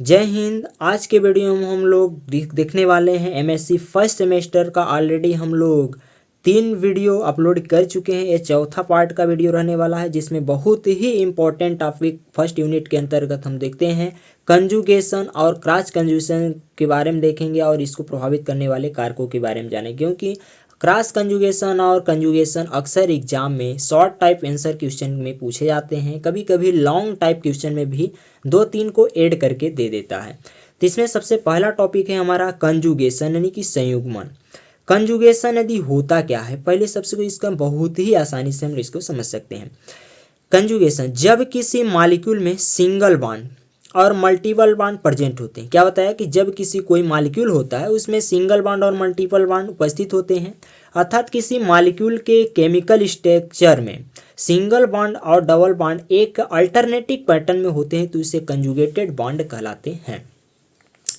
जय हिंद। आज के वीडियो में हम लोग देखने वाले हैं एमएससी फर्स्ट सेमेस्टर का। ऑलरेडी हम लोग 3 वीडियो अपलोड कर चुके हैं। ये चौथा पार्ट का वीडियो रहने वाला है, जिसमें बहुत ही इम्पोर्टेंट टॉपिक फर्स्ट यूनिट के अंतर्गत हम देखते हैं कंजुगेशन और क्रॉस कंजुगेशन के बारे में देखेंगे और इसको प्रभावित करने वाले कारकों के बारे में जानेंगे। क्योंकि क्रॉस कंजुगेशन और कंजुगेशन अक्सर एग्जाम में शॉर्ट टाइप आंसर क्वेश्चन में पूछे जाते हैं, कभी कभी लॉन्ग टाइप क्वेश्चन में भी 2-3 को ऐड करके दे देता है। तो इसमें सबसे पहला टॉपिक है हमारा कंजुगेशन यानी कि संयुग्मन। कंजुगेशन यदि होता क्या है, पहले सबसे को इसका बहुत ही आसानी से हम इसको समझ सकते हैं। कंजुगेशन जब किसी मॉलिक्यूल में सिंगल बॉन्ड और मल्टीपल बॉन्ड प्रेजेंट होते हैं। क्या बताया कि जब किसी कोई मॉलिक्यूल होता है उसमें सिंगल बॉन्ड और मल्टीपल बॉन्ड उपस्थित होते हैं, अर्थात किसी मॉलिक्यूल के केमिकल स्ट्रक्चर में सिंगल बॉन्ड और डबल बॉन्ड एक अल्टरनेटिव पैटर्न में होते हैं, तो इसे कंजुगेटेड बॉन्ड कहलाते हैं।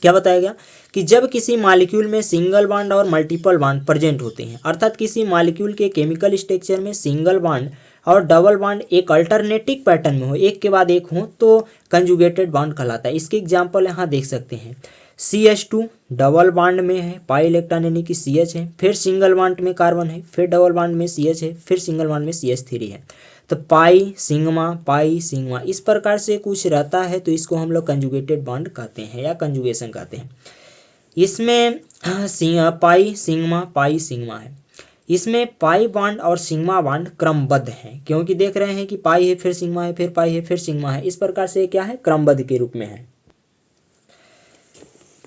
क्या बताया गया कि जब किसी मॉलिक्यूल में सिंगल बॉन्ड और मल्टीपल बॉन्ड प्रेजेंट होते हैं, अर्थात किसी मॉलिक्यूल के केमिकल स्ट्रक्चर में सिंगल बॉन्ड और डबल बॉन्ड एक अल्टरनेटिव पैटर्न में हो, एक के बाद एक हो, तो कंजुगेटेड बॉन्ड कहलाता है। इसके एग्जांपल यहाँ देख सकते हैं। CH2 डबल बॉन्ड में है, पाई इलेक्ट्रॉन यानी कि CH है, फिर सिंगल बॉन्ड में कार्बन है, फिर डबल बॉन्ड में CH है, फिर सिंगल बॉन्ड में CH3 है। तो पाई सिग्मा इस प्रकार से कुछ रहता है, तो इसको हम लोग कंजुगेटेड बॉन्ड कहते हैं या कंजुगेशन कहते हैं। इसमें पाई सिग्मा है। इसमें पाई बॉन्ड और सिग्मा बॉन्ड क्रमबद्ध हैं, क्योंकि देख रहे हैं कि पाई है फिर सिग्मा है फिर पाई है फिर सिग्मा है, इस प्रकार से क्या है, क्रमबद्ध के रूप में है।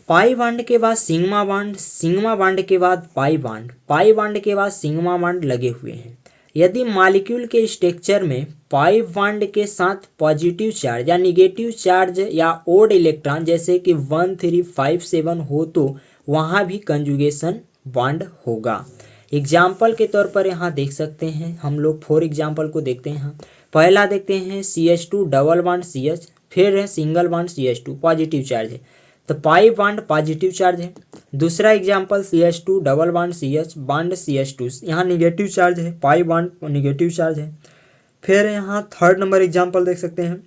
पाई बॉन्ड के बाद सिग्मा बॉन्ड के बाद पाई बॉन्ड के बाद सिग्मा बॉन्ड लगे हुए हैं। यदि मॉलिक्यूल के स्ट्रक्चर में पाई बॉन्ड के साथ पॉजिटिव चार्ज या निगेटिव चार्ज या ओड इलेक्ट्रॉन जैसे कि 1 3 5 7 हो, तो वहाँ भी कंजुगेशन बॉन्ड होगा। एग्जाम्पल के तौर पर यहाँ देख सकते हैं, हम लोग 4 एग्जाम्पल को देखते हैं। पहला देखते हैं CH2 डबल बॉन्ड CH, फिर है single bond CH2 positive charge है, तो पाई बॉन्ड पॉजिटिव चार्ज है। दूसरा example CH2 double bond CH bond CH2, यहाँ निगेटिव चार्ज है, पाई बॉन्ड निगेटिव चार्ज है। फिर यहाँ थर्ड नंबर एग्जाम्पल देख सकते हैं,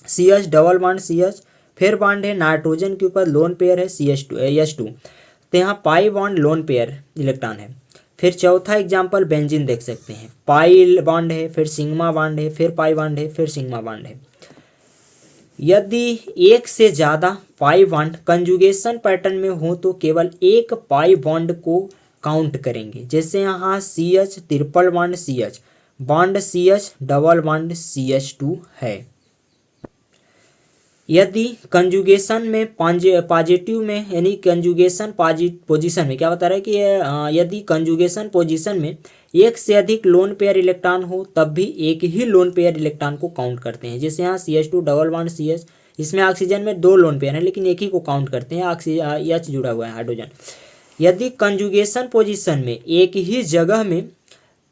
CH डबल बॉन्ड CH, फिर बॉन्ड है नाइट्रोजन के ऊपर लोन पेयर है H2, तो यहाँ pi bond lone pair electron है। फिर चौथा एग्जाम्पल बेंजीन देख सकते हैं, पाई बॉन्ड है, फिर सिग्मा बॉन्ड है, फिर पाई बॉन्ड है, फिर सिग्मा बॉन्ड है। यदि एक से ज़्यादा पाई बॉन्ड कंजुगेशन पैटर्न में हो, तो केवल एक पाई बॉन्ड को काउंट करेंगे। जैसे यहाँ CH triple bond CH bond CH double bond CH2 है। यदि कंजुगेशन में पॉजिटिव में यानी कंजुगेशन पोजीशन में, क्या बता रहा है कि यदि कंजुगेशन पोजीशन में एक से अधिक लोन पेयर इलेक्ट्रॉन हो, तब भी एक ही लोन पेयर इलेक्ट्रॉन को काउंट करते हैं। जैसे यहाँ CH2 डबल बॉन्ड CH, इसमें ऑक्सीजन में 2 लोन पेयर हैं, लेकिन एक ही को काउंट करते हैं, ऑक्सीजन H जुड़ा हुआ है हाइड्रोजन। यदि कंजुगेशन पोजीशन में एक ही जगह में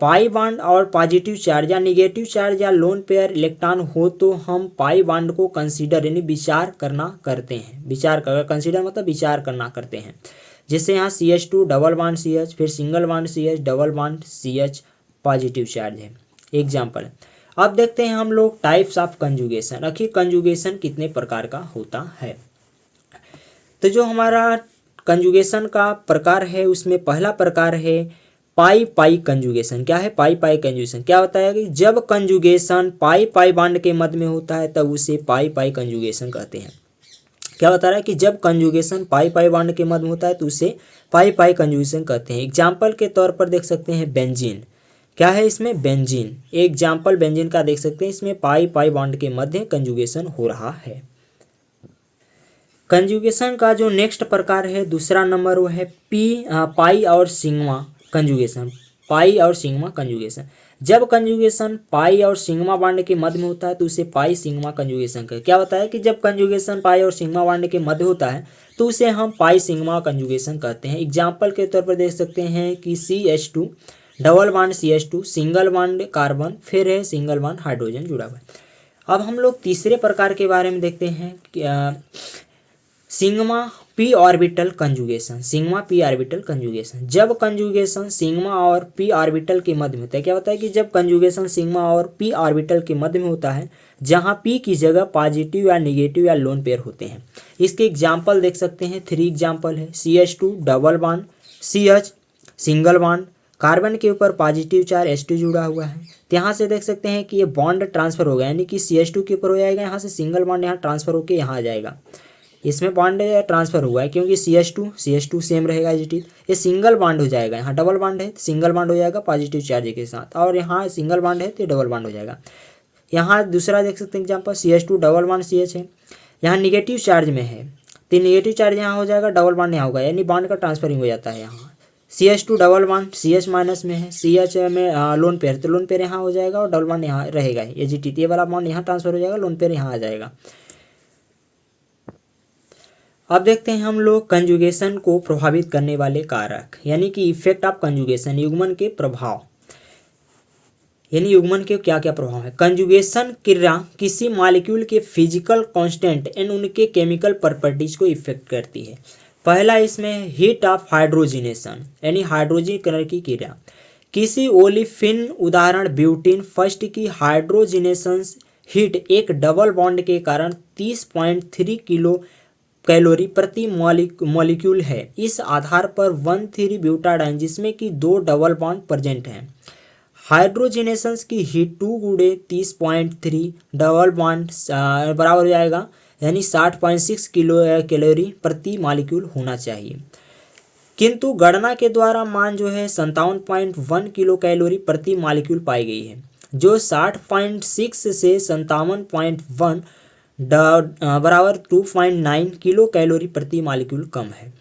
पाई बॉन्ड और पॉजिटिव चार्ज या निगेटिव चार्ज या लोन पेयर इलेक्ट्रॉन हो, तो हम पाई बॉन्ड को कंसीडर यानी विचार करना करते हैं। कंसीडर मतलब विचार करना करते हैं। जैसे यहाँ CH2 डबल बॉन्ड CH, फिर single bond CH double bond CH positive charge है, एग्जाम्पल है। अब देखते हैं हम लोग टाइप्स ऑफ कंजुगेशन, आखिर कंजुगेशन कितने प्रकार का होता है। तो जो हमारा कंजुगेशन का प्रकार है, उसमें पहला प्रकार है पाई कंजुगेशन। क्या है पाई कंजुगेशन? क्या होता है कि जब कंजुगेशन पाई बॉन्ड के मध्य में होता है, तब उसे पाई कंजुगेशन कहते हैं। क्या बता रहा है कि जब कंजुगेशन पाई बॉन्ड के मध्य में होता है, तो उसे पाई कंजुगेशन कहते हैं। एग्जाम्पल के तौर पर देख सकते हैं बेंजीन। क्या है इसमें? बेंजीन। एग्जाम्पल बेंजीन का देख सकते हैं, इसमें पाई बॉन्ड के मध्य कंजुगेशन हो रहा है। कंजुगेशन का जो नेक्स्ट प्रकार है, दूसरा नंबर, वो है पाई और सिग्मा कंजुगेशन। पाई और सिग्मा कंजुगेशन, जब कंजुगेशन पाई और सिग्मा बॉन्ड के मध्य में होता है, तो उसे पाई सिग्मा कंजुगेशन कहते हैं। क्या होता है कि जब कंजुगेशन पाई और सिग्मा बॉन्ड के मध्य होता है, तो उसे हम पाई सिग्मा कंजुगेशन कहते हैं। एग्जाम्पल के तौर पर देख सकते हैं कि CH2 double bond CH2 single bond carbon, फिर है सिंगल बॉन्ड हाइड्रोजन जुड़ा हुआ है। अब हम लोग तीसरे प्रकार के बारे में देखते हैं, sigma P orbital conjugation, sigma P orbital conjugation. जब कंजुगेशन सिग्मा और पी ऑर्बिटल के मध्य में होता है, क्या होता है कि जब कंजुगेशन सिग्मा और पी ऑर्बिटल के मध्य में होता है, जहां पी की जगह पॉजिटिव या निगेटिव या लोन पेयर होते हैं। इसके एग्जाम्पल देख सकते हैं, 3 एग्जाम्पल है। CH2 double bond, CH single bond, carbon के ऊपर पॉजिटिव चार्ज H2 जुड़ा हुआ है। तो यहाँ से देख सकते हैं कि ये बॉन्ड ट्रांसफर हो गया, यानी कि CH2 के ऊपर हो जाएगा, यहाँ से सिंगल बॉन्ड यहाँ ट्रांसफर होकर यहाँ आ जाएगा। इसमें बॉन्ड ट्रांसफर हुआ है क्योंकि CH2 सेम रहेगा एज इट इज। ये सिंगल बॉन्ड हो जाएगा, यहाँ डबल बॉन्ड है, सिंगल बॉन्ड हो जाएगा पॉजिटिव चार्ज के साथ, और यहाँ सिंगल बॉन्ड है तो डबल बॉन्ड हो जाएगा। यहाँ दूसरा देख सकते हैं example, CH2 double bond CH है, यहाँ निगेटिव चार्ज में है, तो निगेटिव चार्ज यहाँ हो जाएगा, डबल बॉन्ड यहाँ होगा, यानी बॉन्ड का ट्रांसफरिंग हो जाता है। यहाँ CH2 double bond CH minus में है, CH में लोन पेयर, तो लोन पेयर यहाँ हो जाएगा और डबल बॉन्ड यहाँ रहेगा। ये वाला बॉन्ड यहाँ ट्रांसफर हो जाएगा, लोन पेयर यहाँ आ जाएगा। अब देखते हैं हम लोग कंजुगेशन को प्रभावित करने वाले कारक, यानी कि इफेक्ट ऑफ कंजुगेशन, युग्मन के प्रभाव, यानी युग्मन के क्या क्या प्रभाव है। कंजुगेशन क्रिया किसी मॉलिक्यूल के फिजिकल कांस्टेंट एंड उनके केमिकल प्रॉपर्टीज को इफेक्ट करती है। पहला इसमें हीट ऑफ हाइड्रोजिनेशन, यानी हाइड्रोजीकरण की क्रिया। किसी ओलिफिन उदाहरण ब्यूटीन फर्स्ट की हाइड्रोजिनेशन हीट एक डबल बॉन्ड के कारण 30.3 किलो कैलोरी प्रति मॉलिक्यूल है। इस आधार पर 1,3 ब्यूटाडाइन जिसमें कि 2 डबल बॉन्ड प्रेजेंट हैं। हाइड्रोजिनेशन की हीट 2 गुणे 30.3 डबल बॉन्ड बराबर हो जाएगा, यानी 60.6 किलो कैलोरी प्रति मॉलिक्यूल होना चाहिए, किंतु गणना के द्वारा मान जो है 57.1 किलो कैलोरी प्रति मॉलिक्यूल पाई गई है, जो 60.6 से 57.1 बराबर 2.9 किलो कैलोरी प्रति मॉलिक्यूल कम है।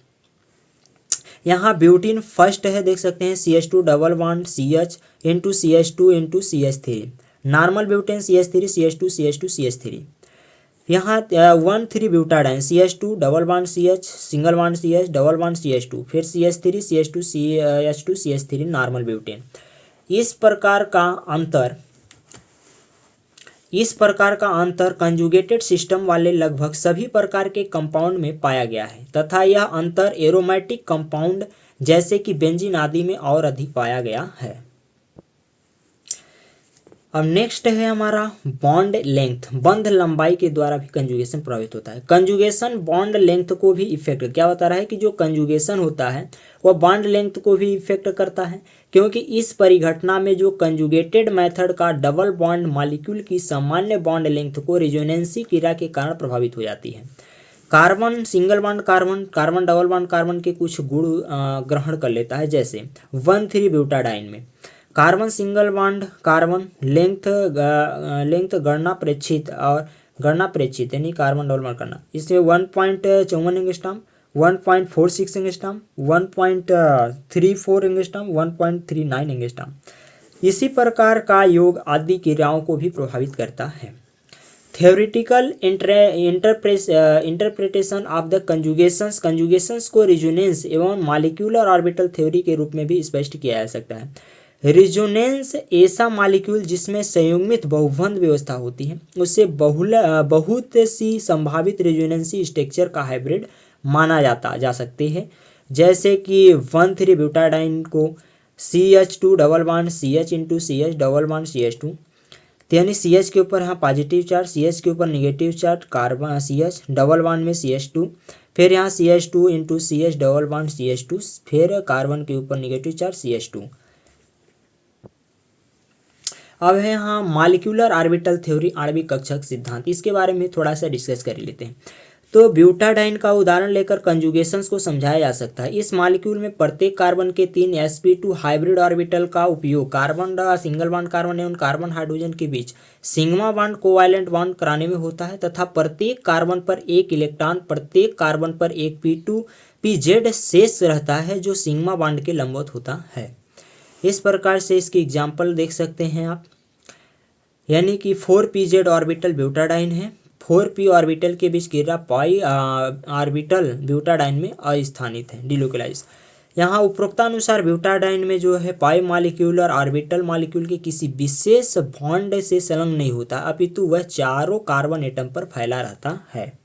यहाँ ब्यूटीन फर्स्ट है, देख सकते हैं CH2 double bond CH into CH2 into CH3, normal butane CH3 CH2 CH2 CH3। यहाँ 1,3 butadiene CH2 double bond CH single bond CH double bond CH2, फिर CH3 CH2 CH2 CH3 normal butane. इस प्रकार का अंतर conjugated system वाले लगभग सभी प्रकार के कंपाउंड में पाया गया है, तथा यह अंतर एरोमेटिक कंपाउंड जैसे कि बेंजीन आदि में और अधिक पाया गया है। अब नेक्स्ट है हमारा बॉन्ड लेंथ, बंध लंबाई के द्वारा भी कंजुगेशन प्रभावित होता है। कंजुगेशन बॉन्ड लेंथ को भी इफेक्ट, क्या बता रहा है कि जो कंजुगेशन होता है वह बॉन्ड लेंथ को भी इफेक्ट करता है, क्योंकि इस परिघटना में जो कंजुगेटेड मेथड का डबल बॉन्ड मॉलिक्यूल की सामान्य बॉन्ड लेंथ को रिजोनेंसी क्रिया के कारण प्रभावित हो जाती है। Carbon single bond carbon, carbon double bond carbon के कुछ गुण ग्रहण कर लेता है, जैसे 1,3 ब्यूटाडाइन में carbon single bond carbon length गणना प्रेक्षित यानी कार्बन डबल बॉन्ड करना, इसमें 1.54 एंगस्ट्रॉम, 1.46 एंगस्ट्रॉम, 1.34 एंगस्ट्रॉम, 1.39 एंगस्ट्रॉम। इसी प्रकार का योग आदि क्रियाओं को भी प्रभावित करता है। थ्योरेटिकल इंटरप्रिटेशन ऑफ द कंजुगेशंस को रिजोनेंस एवं मॉलिक्यूलर ऑर्बिटल थ्योरी के रूप में भी स्पष्ट किया जा सकता है। रिजोनेंस ऐसा मॉलिक्यूल जिसमें संयुग्मित बहुबंध व्यवस्था होती है, उससे बहुत सी संभावित रिजोनेंसी स्ट्रक्चर का हाइब्रिड माना जा सकते हैं, जैसे कि 1,3 ब्यूटाडाइन को CH2 double bond CH into CH double bond CH2, यानी CH के ऊपर यहाँ पॉजिटिव चार्ज, CH के ऊपर negative charge, carbon CH double bond में CH2, फिर यहाँ CH2 into CH double bond CH2, फिर कार्बन के ऊपर निगेटिव चार्ज CH2। अब है यहाँ मॉलिक्यूलर ऑर्बिटल थ्योरी, आणविक कक्षक सिद्धांत, इसके बारे में थोड़ा सा डिस्कस कर लेते हैं। तो ब्यूटाडाइन का उदाहरण लेकर कंजुगेशंस को समझाया जा सकता है। इस मॉलिक्यूल में प्रत्येक कार्बन के 3 sp2 हाइब्रिड ऑर्बिटल का उपयोग कार्बन सिंगल बॉन्ड कार्बन एवं कार्बन हाइड्रोजन के बीच सिग्मा बॉन्ड कोवैलेंट बॉन्ड कराने में होता है, तथा प्रत्येक कार्बन पर एक इलेक्ट्रॉन, प्रत्येक कार्बन पर एक pz शेष रहता है जो सिग्मा बॉन्ड के लंबवत होता है। इस प्रकार से इसकी एग्जाम्पल देख सकते हैं आप, यानी कि 4pz ऑर्बिटल ब्यूटाडाइन है, 4p ऑर्बिटल के बीच क्रिया पाई ऑर्बिटल ब्यूटाडाइन में अस्थानित है, डिलोकलाइज। यहाँ उपरोक्तानुसार ब्यूटाडाइन में जो है पाई मॉलिक्यूलर ऑर्बिटल मॉलिक्यूल के किसी विशेष बॉन्ड से संलग्न नहीं होता, अपितु वह चारों कार्बन एटम पर फैला रहता है।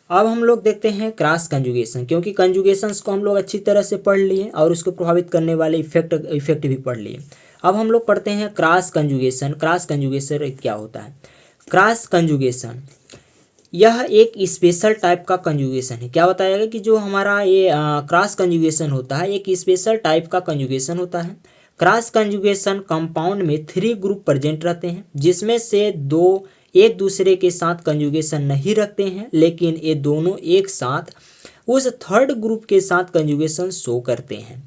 अब हम लोग देखते हैं क्रॉस कंजुगेशन, क्योंकि कंजुगेशंस को हम लोग अच्छी तरह से पढ़ लिए और उसको प्रभावित करने वाले इफेक्ट भी पढ़ लिए। अब हम लोग पढ़ते हैं क्रॉस कंजुगेशन। क्रॉस कंजुगेशन क्या होता है? क्रॉस कंजुगेशन यह एक स्पेशल टाइप का कंजुगेशन है। क्या बताया कि जो हमारा ये क्रॉस कंजुगेशन होता है एक स्पेशल टाइप का कंजुगेशन होता है। क्रॉस कंजुगेशन कंपाउंड में 3 ग्रुप प्रेजेंट रहते हैं, जिसमें से 2 एक दूसरे के साथ कंजुगेशन नहीं रखते हैं, लेकिन ये दोनों एक साथ उस थर्ड ग्रुप के साथ कंजुगेशन शो करते हैं।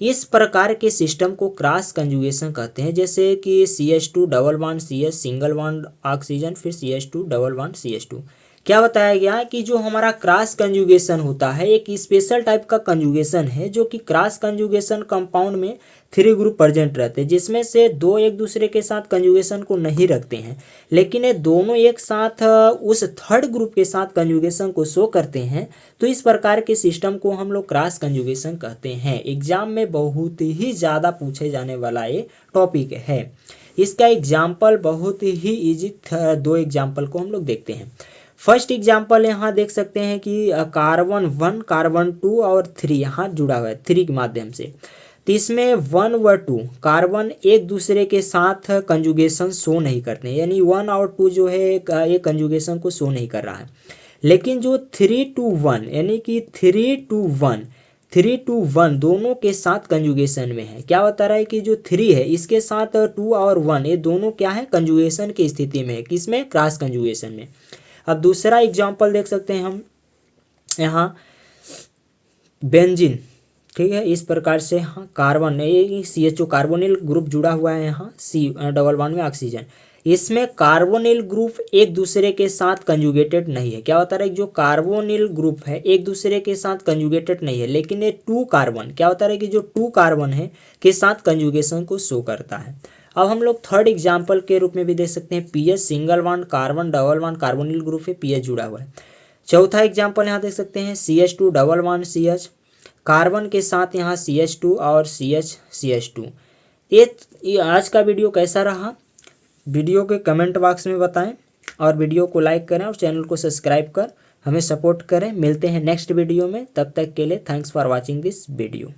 इस प्रकार के सिस्टम को क्रॉस कंजुगेशन कहते हैं, जैसे कि CH2 double bond CH single bond oxygen, फिर CH2 डबल बॉन्ड CH2। क्या बताया गया कि जो हमारा क्रॉस कंजुगेशन होता है एक स्पेशल टाइप का कंजुगेशन है, जो कि क्रॉस कंजुगेशन कंपाउंड में 3 ग्रुप प्रेजेंट रहते हैं, जिसमें से 2 एक दूसरे के साथ कंजुगेशन को नहीं रखते हैं, लेकिन ये दोनों एक साथ उस थर्ड ग्रुप के साथ कंजुगेशन को शो करते हैं। तो इस प्रकार के सिस्टम को हम लोग क्रॉस कंजुगेशन कहते हैं। एग्जाम में बहुत ही ज़्यादा पूछे जाने वाला ये टॉपिक है। इसका एग्जाम्पल बहुत ही ईजी 2 एग्जाम्पल को हम लोग देखते हैं। फर्स्ट एग्जाम्पल यहाँ देख सकते हैं कि कार्बन 1 कार्बन 2 और 3 यहाँ जुड़ा हुआ है 3 के माध्यम से। तो इसमें 1 व 2 कार्बन एक दूसरे के साथ कंजुगेशन शो नहीं करते हैं, यानी 1 और 2 जो है ये कंजुगेशन को शो नहीं कर रहा है। लेकिन जो 3 to 1 यानी कि 3 to 1 दोनों के साथ कंजुगेशन में है। क्या बता रहा है कि जो 3 है इसके साथ 2 और 1 ये दोनों क्या है कंजुगेशन की स्थिति में है, किसमें? क्रॉस कंजुगेशन में। अब दूसरा एग्जाम्पल देख सकते हैं हम यहाँ बेंजीन, ठीक है। इस प्रकार से हाँ कार्बन CHO कार्बोनिल ग्रुप जुड़ा हुआ है, यहाँ C डबल बॉन्ड में ऑक्सीजन। इसमें कार्बोनिल ग्रुप एक दूसरे के साथ कंजुगेटेड नहीं है। क्या बता रहा है? जो कार्बोनिल ग्रुप है एक दूसरे के साथ कंजुगेटेड नहीं है, लेकिन ये 2 कार्बन क्या बता रहा है कि जो 2 कार्बन है के साथ कंजुगेशन को शो करता है। अब हम लोग थर्ड एग्जाम्पल के रूप में भी देख सकते हैं PH single bond carbon double bond carbonyl group है, PH जुड़ा हुआ है। चौथा एग्जाम्पल यहाँ देख सकते हैं CH2 double bond CH carbon के साथ यहाँ CH2 और CH2। ये आज का वीडियो कैसा रहा वीडियो के कमेंट बॉक्स में बताएं, और वीडियो को लाइक करें और चैनल को सब्सक्राइब कर हमें सपोर्ट करें। मिलते हैं नेक्स्ट वीडियो में, तब तक के लिए thanks for watching this video.